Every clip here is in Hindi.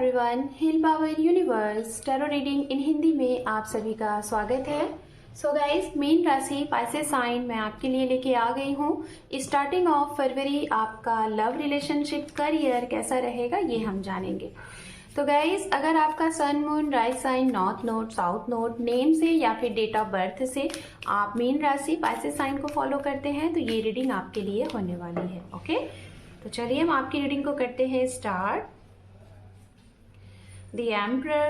Everyone, heal power universe tarot reading in Hindi में आप सभी का स्वागत है। सो गाइस, मीन राशि पाइसेस साइन मैं आपके लिए लेके आ गई हूँ। स्टार्टिंग ऑफ फरवरी आपका लव रिलेशनशिप करियर कैसा रहेगा ये हम जानेंगे। तो गाइस, अगर आपका sun moon rise sign north node south node name से या फिर डेट ऑफ बर्थ से आप मीन राशि पाइसेस साइन को फॉलो करते हैं तो ये रीडिंग आपके लिए होने वाली है। ओके, तो चलिए हम आपकी रीडिंग को करते हैं start. The Emperor,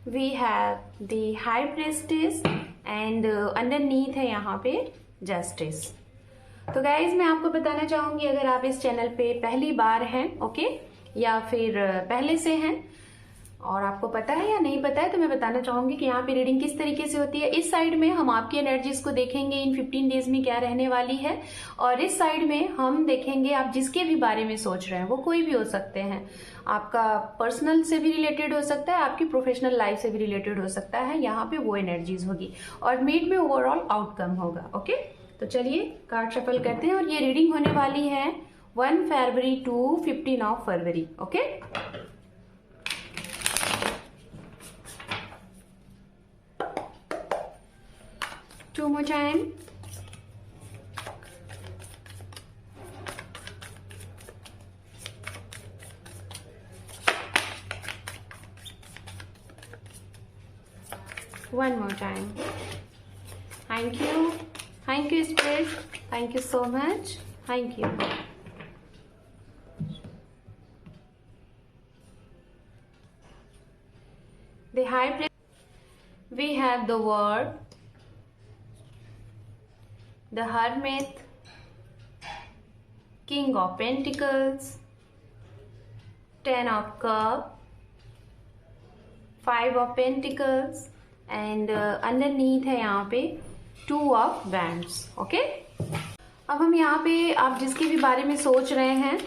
we have the High Priestess and underneath है यहाँ पे Justice। तो गाइज मैं आपको बताना चाहूंगी, अगर आप इस चैनल पे पहली बार हैं ओके या फिर पहले से हैं और आपको पता है या नहीं पता है तो मैं बताना चाहूंगी कि यहाँ पे रीडिंग किस तरीके से होती है। इस साइड में हम आपकी एनर्जीज को देखेंगे इन 15 डेज में क्या रहने वाली है, और इस साइड में हम देखेंगे आप जिसके भी बारे में सोच रहे हैं, वो कोई भी हो सकते हैं। आपका पर्सनल से भी रिलेटेड हो सकता है, आपकी प्रोफेशनल लाइफ से भी रिलेटेड हो सकता है। यहाँ पे वो एनर्जीज होगी और मीट में ओवरऑल आउटकम होगा। ओके, तो चलिए कार्ड शफल करते हैं और ये रीडिंग होने वाली है 1 फरवरी टू 15 फरवरी। Okay, two more time. One more time. Thank you Spirit, thank you so much, thank you. The High Priestess, we have the Word, the Hermit, King of Pentacles, 10 of Cups, 5 of Pentacles and underneath है यहाँ पे 2 of Wands। ओके, अब हम यहाँ पे आप जिसके भी बारे में सोच रहे हैं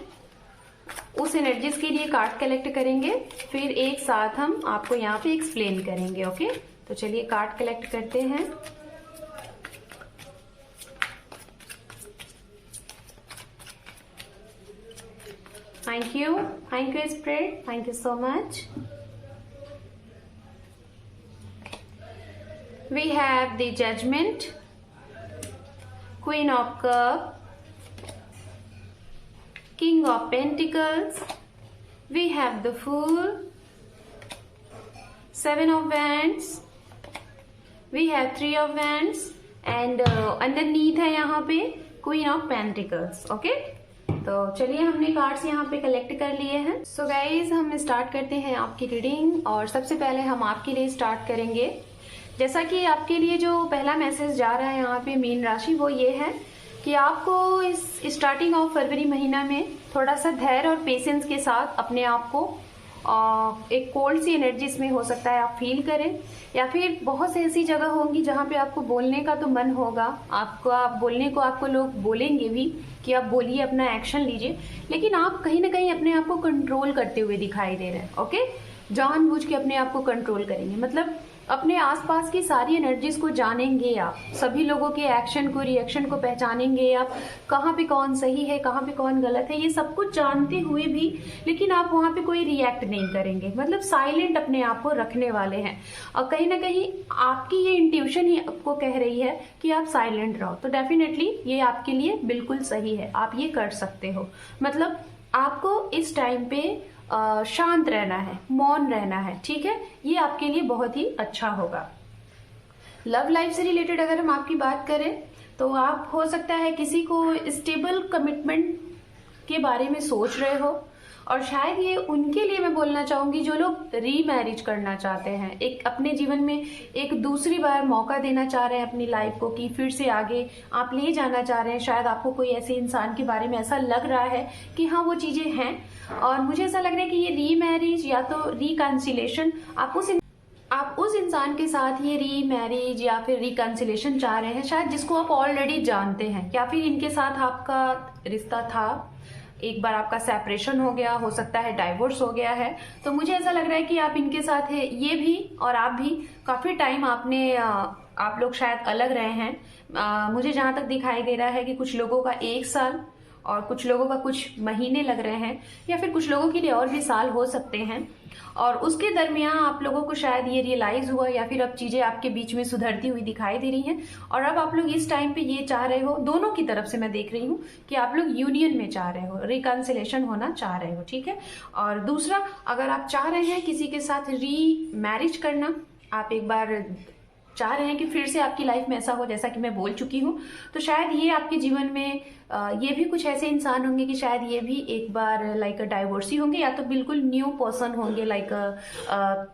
उस एनर्जीज के लिए कार्ड कलेक्ट करेंगे, फिर एक साथ हम आपको यहाँ पे एक्सप्लेन करेंगे। ओके, तो चलिए कार्ड कलेक्ट करते हैं। Thank you Spirit, thank you so much. We have the Judgment, Queen of Cups, King of Pentacles, we have the Fool, 7 of Wands, we have 3 of Wands and underneath है यहाँ पे Queen of Pentacles। ओके, तो चलिए हमने कार्ड्स यहाँ पे कलेक्ट कर लिए हैं। सो गाइज, हम स्टार्ट करते हैं आपकी रीडिंग और सबसे पहले हम आपके लिए स्टार्ट करेंगे। जैसा कि आपके लिए जो पहला मैसेज जा रहा है यहाँ पे मीन राशि, वो ये है कि आपको इस स्टार्टिंग ऑफ फरवरी महीना में थोड़ा सा धैर्य और पेशेंस के साथ अपने आप को एक कोल्ड सी एनर्जी इसमें हो सकता है आप फील करें, या फिर बहुत सी ऐसी जगह होंगी जहाँ पे आपको बोलने का तो मन होगा, आप बोलने को आपको लोग बोलेंगे भी कि आप बोलिए, अपना एक्शन लीजिए, लेकिन आप कहीं ना कहीं अपने आप को कंट्रोल करते हुए दिखाई दे रहे हैं। ओके, जानबूझ के अपने आप को कंट्रोल करेंगे, मतलब अपने आसपास की सारी एनर्जीज को जानेंगे आप, सभी लोगों के एक्शन को रिएक्शन को पहचानेंगे आप, कहाँ पे कौन सही है कहाँ पे कौन गलत है, ये सब कुछ जानते हुए भी लेकिन आप वहाँ पे कोई रिएक्ट नहीं करेंगे, मतलब साइलेंट अपने आप को रखने वाले हैं। और कहीं ना कहीं आपकी ये इंट्यूशन ही आपको कह रही है कि आप साइलेंट रहो, तो डेफिनेटली ये आपके लिए बिल्कुल सही है, आप ये कर सकते हो। मतलब आपको इस टाइम पे शांत रहना है, मौन रहना है, ठीक है, ये आपके लिए बहुत ही अच्छा होगा। लव लाइफ से रिलेटेड अगर हम आपकी बात करें तो आप हो सकता है किसी को स्टेबल कमिटमेंट के बारे में सोच रहे हो, और शायद ये उनके लिए मैं बोलना चाहूंगी जो लोग रीमैरिज करना चाहते हैं, एक अपने जीवन में एक दूसरी बार मौका देना चाह रहे हैं अपनी लाइफ को कि फिर से आगे आप ले जाना चाह रहे हैं। शायद आपको कोई ऐसे इंसान के बारे में ऐसा लग रहा है कि हाँ वो चीजें हैं, और मुझे ऐसा लग रहा है कि ये रीमैरिज या तो रिकंसिलेशन, आप उस इंसान के साथ ये रीमैरिज या फिर रिकंसिलेशन चाह रहे हैं, शायद जिसको आप ऑलरेडी जानते हैं, या फिर इनके साथ आपका रिश्ता था, एक बार आपका सेपरेशन हो गया, हो सकता है डाइवोर्स हो गया है, तो मुझे ऐसा लग रहा है कि आप इनके साथ है, ये भी और आप भी काफी टाइम आप लोग शायद अलग रहे हैं। मुझे जहां तक दिखाई दे रहा है कि कुछ लोगों का 1 साल और कुछ लोगों का कुछ महीने लग रहे हैं, या फिर कुछ लोगों के लिए और भी साल हो सकते हैं। और उसके दरमियान आप लोगों को शायद ये रियलाइज हुआ, या फिर अब चीजें आपके बीच में सुधरती हुई दिखाई दे रही हैं, और अब आप लोग इस टाइम पे ये चाह रहे हो, दोनों की तरफ से मैं देख रही हूँ कि आप लोग यूनियन में चाह रहे हो, रिकंसिलेशन होना चाह रहे हो, ठीक है। और दूसरा, अगर आप चाह रहे हैं किसी के साथ री मैरिज करना, आप एक बार चाह रहे हैं कि फिर से आपकी लाइफ में ऐसा हो जैसा कि मैं बोल चुकी हूँ, तो शायद ये आपके जीवन में ये भी कुछ ऐसे इंसान होंगे कि शायद ये भी एक बार लाइक डाइवोर्सी होंगे, या तो बिल्कुल न्यू पर्सन होंगे, लाइक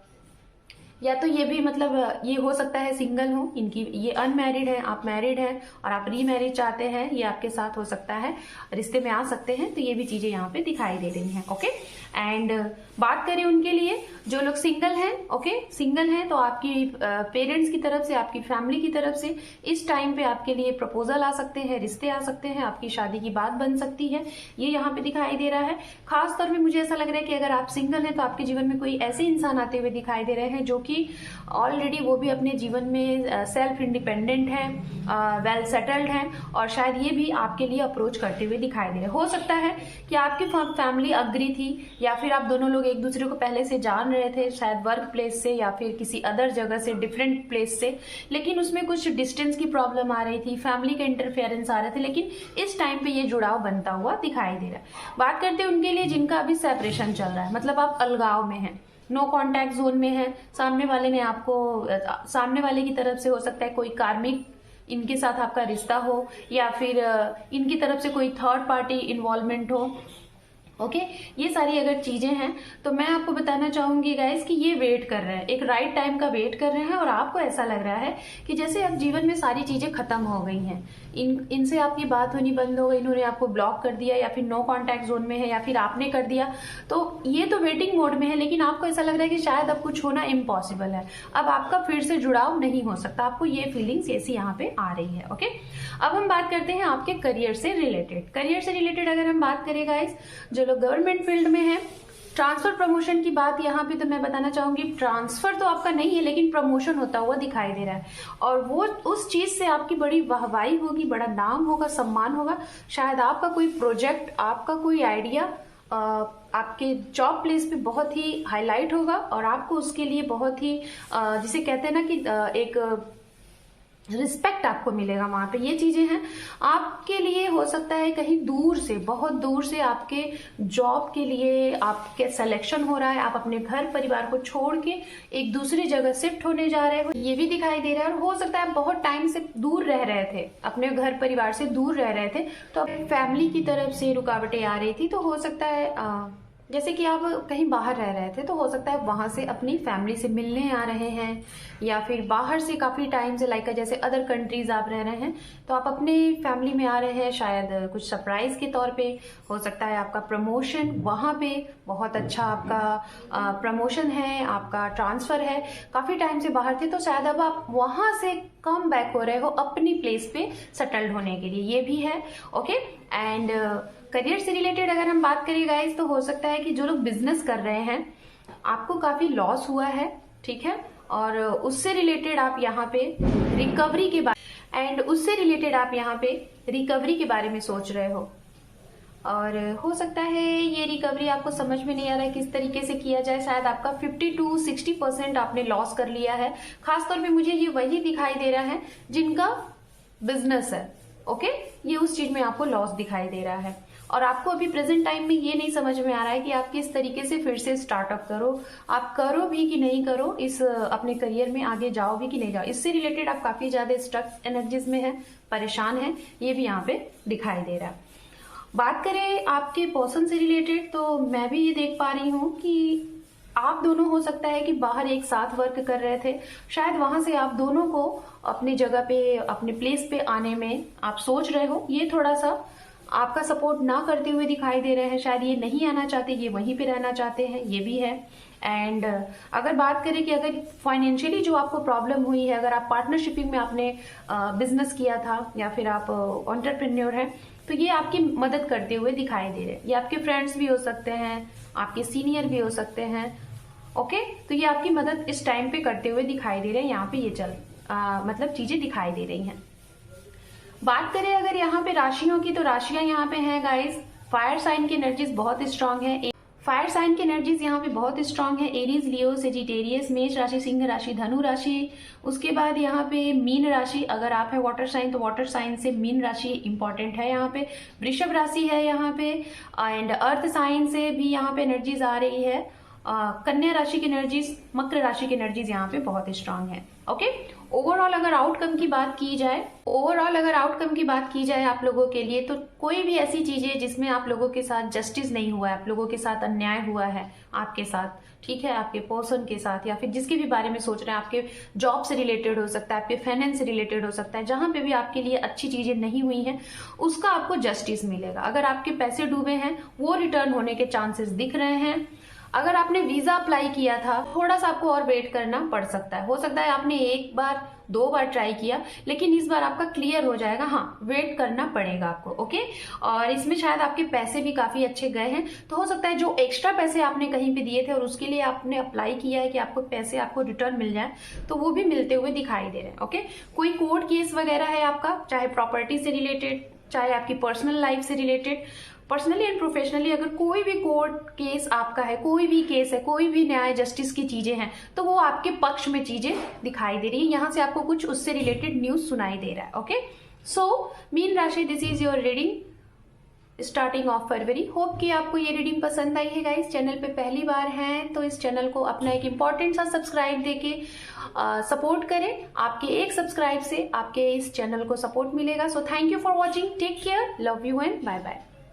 या तो ये भी मतलब ये हो सकता है सिंगल हो, इनकी ये अनमैरिड है, आप मैरिड हैं और आप रीमैरिज चाहते हैं, ये आपके साथ हो सकता है, रिश्ते में आ सकते हैं। तो ये भी चीजें यहाँ पे दिखाई दे रही हैं, ओके। एंड बात करें उनके लिए जो लोग सिंगल हैं, ओके, सिंगल हैं, तो आपकी पेरेंट्स की तरफ से, आपकी फैमिली की तरफ से इस टाइम पे आपके लिए प्रपोजल आ सकते हैं, रिश्ते आ सकते हैं, आपकी शादी की बात बन सकती है, ये यहाँ पे दिखाई दे रहा है। खास तौर पे मुझे ऐसा लग रहा है कि अगर आप सिंगल हैं तो आपके जीवन में कोई ऐसे इंसान आते हुए दिखाई दे रहे हैं जो कि ऑलरेडी वो भी अपने जीवन में सेल्फ इंडिपेंडेंट हैं, वेल सेटल्ड हैं, और शायद ये भी आपके लिए अप्रोच करते हुए दिखाई दे रहे हैं। हो सकता है कि आपकी फैमिली अग्री थी, या फिर आप दोनों लोग एक दूसरे को पहले से जान रहे थे, शायद वर्क प्लेस से या फिर किसी अदर जगह से, डिफरेंट प्लेस से, लेकिन उसमें कुछ डिस्टेंस की प्रॉब्लम आ रही थी, फैमिली के इंटरफेरेंस आ रहे थे, लेकिन इस टाइम पे ये जुड़ाव बनता हुआ दिखाई दे रहा है। बात करते हैं उनके लिए जिनका अभी सेपरेशन चल रहा है, मतलब आप अलगाव में हैं, नो कॉन्टैक्ट जोन में है, सामने वाले ने आपको, सामने वाले की तरफ से हो सकता है कोई कार्मिक इनके साथ आपका रिश्ता हो, या फिर इनकी तरफ से कोई थर्ड पार्टी इन्वॉल्वमेंट हो, ओके। ये सारी अगर चीजें हैं तो मैं आपको बताना चाहूंगी गाइस कि ये वेट कर रहे हैं, एक राइट टाइम का वेट कर रहे हैं, और आपको ऐसा लग रहा है कि जैसे अब जीवन में सारी चीजें खत्म हो गई हैं, इनसे आपकी बात होनी बंद हो गई, इन्होंने आपको ब्लॉक कर दिया, या फिर नो कांटेक्ट जोन में है, या फिर आपने कर दिया, तो ये तो वेटिंग मोड में है, लेकिन आपको ऐसा लग रहा है कि शायद अब कुछ होना इम्पॉसिबल है, अब आपका फिर से जुड़ाव नहीं हो सकता, आपको ये फीलिंग्स ऐसी यहाँ पे आ रही है, ओके। अब हम बात करते हैं आपके करियर से रिलेटेड। करियर से रिलेटेड अगर हम बात करें गाइस, जो लोग गवर्नमेंट फील्ड में है, ट्रांसफर प्रमोशन की बात यहाँ पे तो मैं बताना चाहूंगी, ट्रांसफर तो आपका नहीं है लेकिन प्रमोशन होता हुआ दिखाई दे रहा है, और वो उस चीज से आपकी बड़ी वाहवाही होगी, बड़ा नाम होगा, सम्मान होगा, शायद आपका कोई प्रोजेक्ट, आपका कोई आइडिया आपके जॉब प्लेस पे बहुत ही हाईलाइट होगा, और आपको उसके लिए बहुत ही जिसे कहते हैं ना कि एक रिस्पेक्ट आपको मिलेगा वहां पे। ये चीजें हैं आपके लिए, हो सकता है कहीं दूर से, बहुत दूर से आपके जॉब के लिए आपके सिलेक्शन हो रहा है, आप अपने घर परिवार को छोड़ के एक दूसरी जगह शिफ्ट होने जा रहे हो, ये भी दिखाई दे रहा है। और हो सकता है बहुत टाइम से दूर रह रहे थे, अपने घर परिवार से दूर रह रहे थे, तो फैमिली की तरफ से रुकावटें आ रही थी, तो हो सकता है जैसे कि आप कहीं बाहर रह रहे थे, तो हो सकता है वहां से अपनी फैमिली से मिलने आ रहे हैं, या फिर बाहर से काफी टाइम से, लाइक जैसे अदर कंट्रीज आप रह रहे हैं, तो आप अपने फैमिली में आ रहे हैं, शायद कुछ सरप्राइज के तौर पे। हो सकता है आपका प्रमोशन वहां पे बहुत अच्छा, आपका प्रमोशन है, आपका ट्रांसफर है, काफी टाइम से बाहर थे, तो शायद अब आप वहां से कम बैक हो रहे हो अपनी प्लेस पे सेटल्ड होने के लिए, ये भी है, ओके। एंड करियर से रिलेटेड अगर हम बात करें गाइस, तो हो सकता है कि जो लोग बिजनेस कर रहे हैं आपको काफी लॉस हुआ है, ठीक है, और उससे रिलेटेड आप यहाँ पे रिकवरी के बारे में सोच रहे हो, और हो सकता है ये रिकवरी आपको समझ में नहीं आ रहा है किस तरीके से किया जाए, शायद आपका 50 to 60% आपने लॉस कर लिया है। खासतौर पे मुझे ये वही दिखाई दे रहा है जिनका बिजनेस है, ओके, ये उस चीज में आपको लॉस दिखाई दे रहा है, और आपको अभी प्रेजेंट टाइम में ये नहीं समझ में आ रहा है कि आप किस तरीके से फिर से स्टार्टअप करो, आप करो भी कि नहीं करो, इस अपने करियर में आगे जाओ भी कि नहीं जाओ। इससे रिलेटेड आप काफी ज्यादा स्ट्रक एनर्जीज में है, परेशान है, ये भी यहाँ पे दिखाई दे रहा है। बात करें आपके पर्सन से रिलेटेड, तो मैं भी ये देख पा रही हूँ कि आप दोनों हो सकता है कि बाहर एक साथ वर्क कर रहे थे, शायद वहां से आप दोनों को अपनी जगह पे, अपने प्लेस पे आने में आप सोच रहे हो, ये थोड़ा सा आपका सपोर्ट ना करते हुए दिखाई दे रहे हैं, शायद ये नहीं आना चाहते, ये वहीं पे रहना चाहते हैं, ये भी है। एंड अगर बात करें कि अगर फाइनेंशियली जो आपको प्रॉब्लम हुई है, अगर आप पार्टनरशिपिंग में आपने बिजनेस किया था, या फिर आप एंटरप्रेन्योर हैं, तो ये आपकी मदद करते हुए दिखाई दे रहे हैं। ये आपके फ्रेंड्स भी हो सकते हैं, आपके सीनियर भी हो सकते हैं, ओके, तो ये आपकी मदद इस टाइम पे करते हुए दिखाई दे रहे हैं, यहाँ पे ये मतलब चीजें दिखाई दे रही हैं। बात करें अगर यहाँ पे राशियों की, तो राशियां यहाँ पे हैं गाइस, फायर साइन की एनर्जीज बहुत स्ट्रांग है। फायर साइन की एनर्जीज यहाँ पे बहुत स्ट्रांग है। एरीज, लियो, सेजिटेरियस, मेष राशि, सिंह राशि, धनु राशि। उसके बाद यहाँ पे मीन राशि, अगर आप है वाटर साइन तो वाटर साइन से मीन राशि इंपॉर्टेंट है यहाँ पे। वृषभ राशि है यहाँ पे, एंड अर्थ साइन से भी यहाँ पे एनर्जीज आ रही है। कन्या राशि की एनर्जीज, मकर राशि की एनर्जीज यहाँ पे बहुत स्ट्रांग है। ओके, ओवरऑल अगर आउटकम की बात की जाए आप लोगों के लिए, तो कोई भी ऐसी चीजें जिसमें आप लोगों के साथ जस्टिस नहीं हुआ है, आप लोगों के साथ अन्याय हुआ है आपके साथ, ठीक है, आपके पर्सन के साथ, या फिर जिसके भी बारे में सोच रहे हैं, आपके जॉब से रिलेटेड हो सकता है, आपके फाइनेंस से रिलेटेड हो सकता है, जहां पे भी आपके लिए अच्छी चीजें नहीं हुई हैं उसका आपको जस्टिस मिलेगा। अगर आपके पैसे डूबे हैं वो रिटर्न होने के चांसेस दिख रहे हैं। अगर आपने वीजा अप्लाई किया था, थोड़ा सा आपको और वेट करना पड़ सकता है। हो सकता है आपने 1 बार 2 बार ट्राई किया, लेकिन इस बार आपका क्लियर हो जाएगा। हाँ, वेट करना पड़ेगा आपको। ओके, और इसमें शायद आपके पैसे भी काफी अच्छे गए हैं, तो हो सकता है जो एक्स्ट्रा पैसे आपने कहीं पे दिए थे और उसके लिए आपने अप्लाई किया है कि आपको पैसे आपको रिटर्न मिल जाए, तो वो भी मिलते हुए दिखाई दे रहे हैं। ओके, कोई कोर्ट केस वगैरह है आपका, चाहे प्रॉपर्टी से रिलेटेड, चाहे आपकी पर्सनल लाइफ से रिलेटेड, पर्सनली एंड प्रोफेशनली, अगर कोई भी कोर्ट केस आपका है, कोई भी केस है, कोई भी न्याय जस्टिस की चीजें हैं, तो वो आपके पक्ष में चीजें दिखाई दे रही है। यहां से आपको कुछ उससे रिलेटेड न्यूज सुनाई दे रहा है। ओके, सो मीन राशि, this is your reading starting of February. Hope कि आपको ये रीडिंग पसंद आई है गाइस। चैनल पे पहली बार हैं तो इस चैनल को अपना एक इंपॉर्टेंट सा सब्सक्राइब देके सपोर्ट करें। आपके एक सब्सक्राइब से आपके इस चैनल को सपोर्ट मिलेगा। So thank you for watching, take care, love you and bye bye.